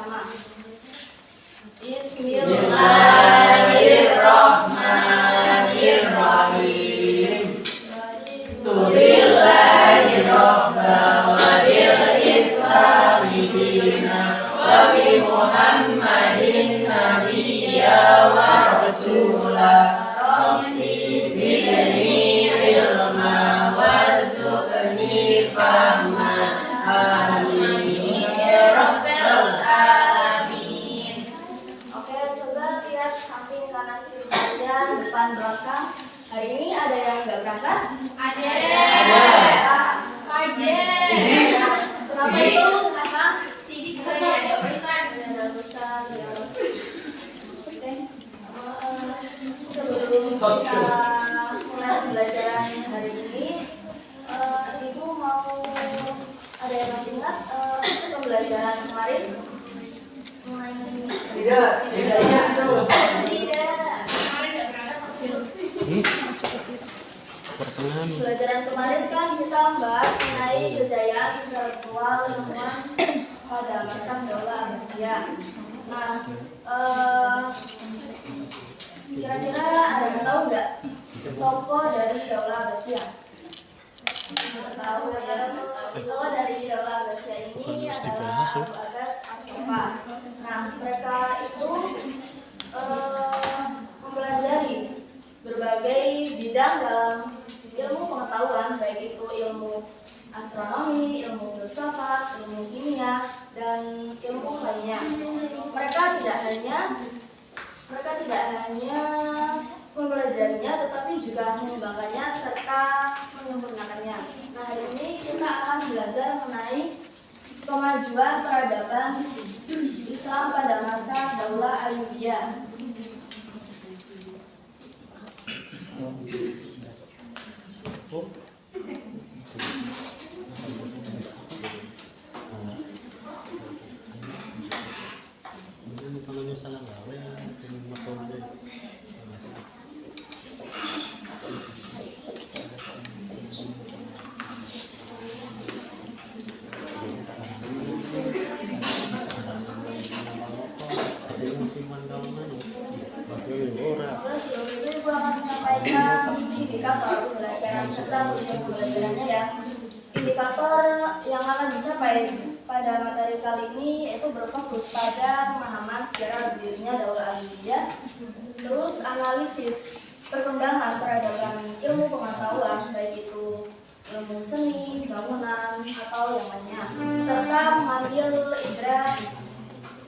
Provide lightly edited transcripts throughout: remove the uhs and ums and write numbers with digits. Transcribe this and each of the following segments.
bersama. Bismillahirrahmanirrahim. Tulillahi robba wa bil islami dina wa bi Muhammadin nabiyya wa rasulah. Rabbi zidni ilma warzuqni fahma. Amin ya rabbal alamin. Oke, coba lihat samping kanan kiri kalian, depan belakang. Hari ini ada yang nggak berangkat? Ada. Kenapa itu? Karena sidik ada urusan. Ada urusan. Ya. Oke. Sebelum kita mulai pembelajaran hari ini, Ibu mau ada yang masih ingat pembelajaran kemarin? Tidak. Pelajaran kemarin kan kita membahas mengenai kejayaan intelektual ilmuwan pada masa Daulah Abbasiyah. Nah, kira-kira ada yang tahu nggak tokoh dari Daulah Abbasiyah? Tahu ya, tokoh dari Daulah Abbasiyah ini adalah Abu Abbas As-Soffa. Nah, mereka itu mempelajari berbagai bidang dalam ilmu pengetahuan, baik itu ilmu astronomi, ilmu filsafat, ilmu kimia, dan ilmu lainnya. Mereka tidak hanya mempelajarinya, tetapi juga mengembangkannya serta menyempurnakannya. Nah, hari ini kita akan belajar mengenai kemajuan peradaban Islam pada masa Daulah Ayyubiyah. Sebelum itu Ibu akan menyampaikan indikator pembelajaran serta tujuan pembelajarannya ya. Indikator yang akan dicapai pada materi kali ini yaitu berfokus pada pemahaman sejarah berdirinya Daulah Ayyubiyah, terus analisis perkembangan peradaban ilmu pengetahuan baik itu ilmu seni, bangunan atau yang lainnya, serta mengambil ibrah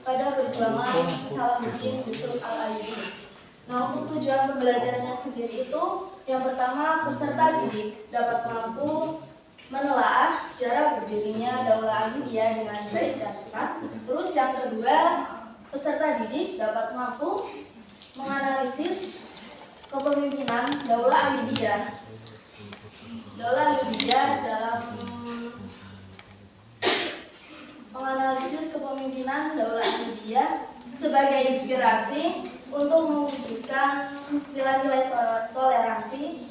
pada perjuangan Salahuddin Yusuf Al-Ayyubi. Nah, untuk tujuan pembelajarannya sendiri itu, yang pertama, peserta didik dapat mampu menelaah sejarah berdirinya Daulah Ayyubiyah dengan baik dan tepat. Terus yang kedua, peserta didik dapat mampu menganalisis kepemimpinan Daulah Ayyubiyah. Daulah Ayyubiyah dalam menganalisis kepemimpinan Daulah Ayyubiyah sebagai inspirasi untuk mewujudkan nilai-nilai toleransi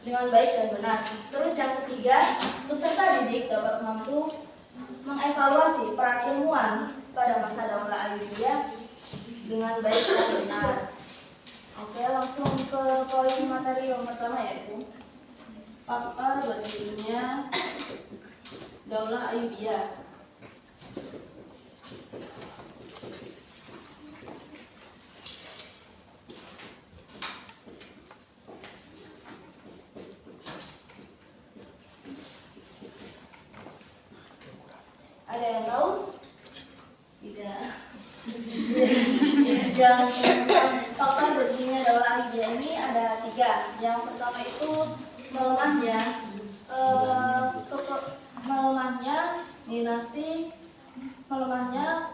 dengan baik dan benar. Terus yang ketiga, peserta didik dapat mampu mengevaluasi peran ilmuwan pada masa Daulah Ayyubiyah dengan baik dan benar. Oke, langsung ke poin materi yang pertama yaitu fakta berdirinya Daulah Ayyubiyah. Ada yang tahu? Tidak. Yang faktor berdirinya Daulah Ayyubiyah ini ada 3. Yang pertama itu melemahnya dinasti, melemahnya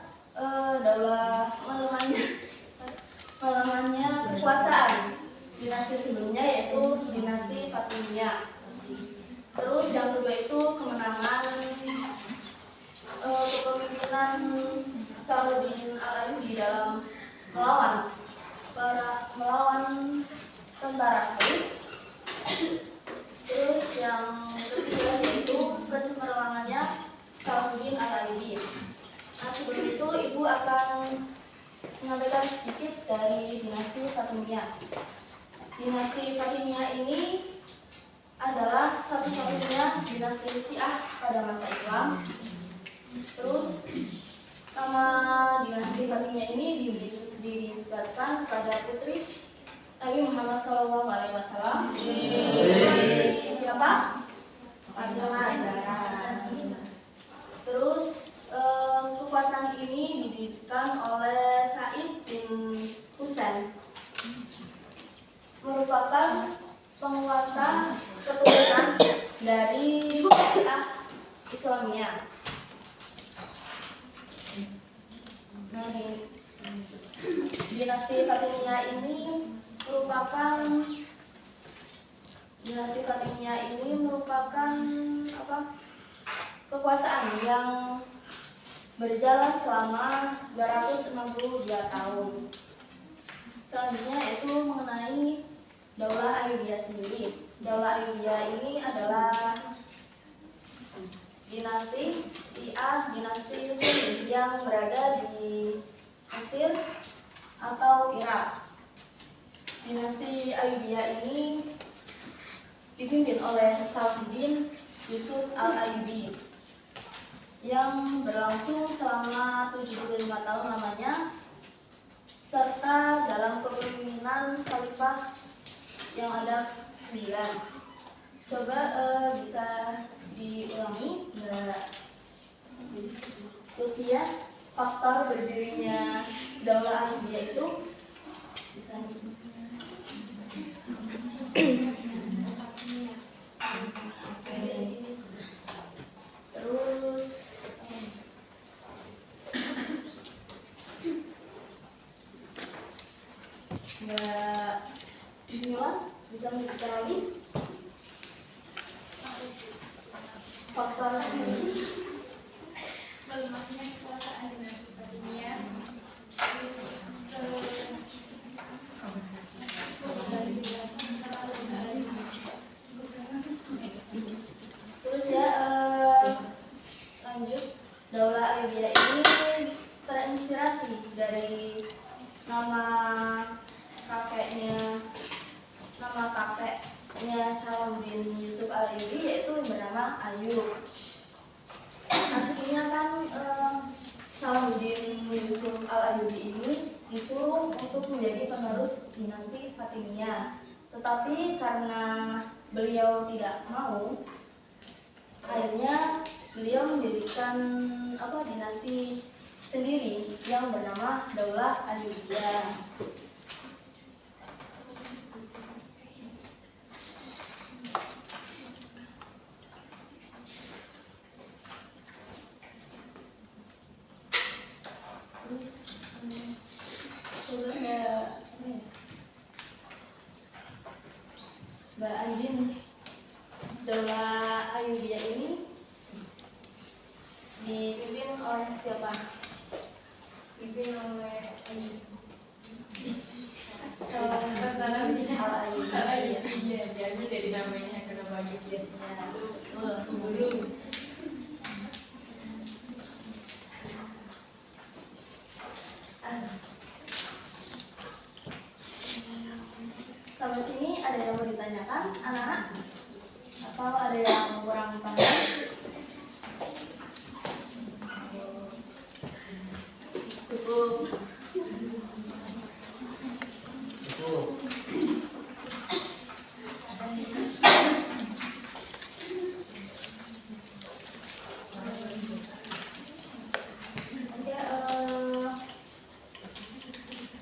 kekuasaan dinasti sebelumnya yaitu dinasti Fatimiyah. Terus yang kedua itu kemenangan kepemimpinan Salahuddin Al-Ayyubi dalam melawan tentara Salib. Terus yang ketiga yaitu kecemerlangannya Salahuddin Al-Ayyubi. Nah, sebelum itu Ibu akan menyampaikan sedikit dari dinasti Fatimiyah. Dinasti Fatimiyah ini adalah satu-satunya dinasti Syiah pada masa Islam. Terus nama dinasti Fatimiyah ini dinisbatkan kepada putri Nabi Muhammad SAW. Siapa? Fatimah Zahra. Terus kekuasaan ini didirikan oleh Said bin Husain, merupakan penguasa keturunan dari Syiah Islamiyah. Nah, dinasti Fatimiyah ini merupakan kekuasaan yang berjalan selama 262 tahun. Selanjutnya itu mengenai Daulah Ayyubiyah sendiri. Daulah Ayyubiyah ini adalah dinasti Syiah, dinasti Sunni yang berada di Mesir atau Irak. Dinasti Ayyubiyah ini dipimpin oleh Salahuddin Yusuf al-Ayyubi yang berlangsung selama 75 tahun lamanya, serta dalam kepemimpinan khalifah yang ada 9. Coba bisa diulangi, Mbak Lutfia, faktor berdirinya Daulah Ayyubiyah itu bisa. Terus Mbak Mila bisa menunjukkan lagi faktor melemahnya kekuasaan dinasti Fatimiyah. Terus ya, lanjut. Daulah Ayyubiyah ini terinspirasi dari nama kakeknya Salahuddin Yusuf al-Ayyubi, yaitu bernama Ayyub. Aslinya kan Salahuddin Yusuf al-Ayyubi ini disuruh untuk menjadi penerus dinasti Fatimiyah, tetapi karena beliau tidak mau, akhirnya beliau mendirikan dinasti sendiri yang bernama Daulah Ayyubiyah. Terus coba Mbak Andin, Daulah Ayyubiyah ini dipimpin oleh siapa? Dipimpin oleh Salahuddin al-Ayyubi. Iya, jadi dari namanya kenapa gitu ya? Sebelum sampai sini ada yang mau ditanyakan, anak-anak? Atau ada yang kurang paham? Cukup.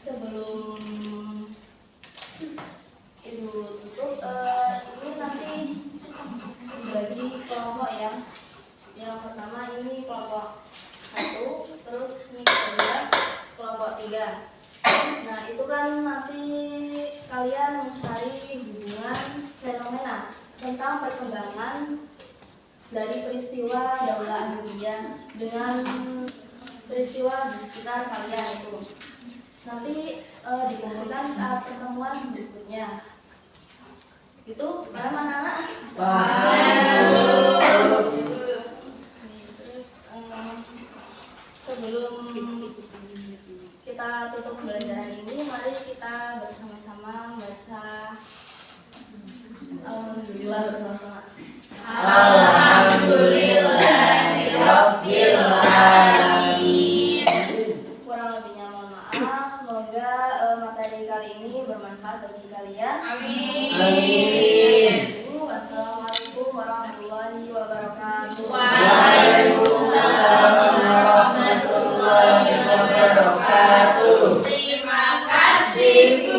Sebelum Ibu tutup, ini nanti dibagi kelompok ya. Yang pertama ini kelompok 1, terus ini kedua kelompok 3. Nah, itu kan nanti kalian mencari hubungan fenomena tentang perkembangan dari peristiwa Daulah Ayyubiyah dengan peristiwa di sekitar kalian itu. Nanti dikumpulkan saat pertemuan berikutnya. Itu paham anak-anak? Terus sebelum kita kita tutup pembelajaran ini, mari kita bersama-sama baca Alhamdulillah bersama-sama. Alhamdulillahirabbil alamin. Kurang lebihnya mohon maaf. Semoga materi kali ini bermanfaat bagi kalian. Amin. Wassalamualaikum warahmatullahi wabarakatuh. Waalaikumsalam warahmatullahi wabarakatuh. Terima kasih.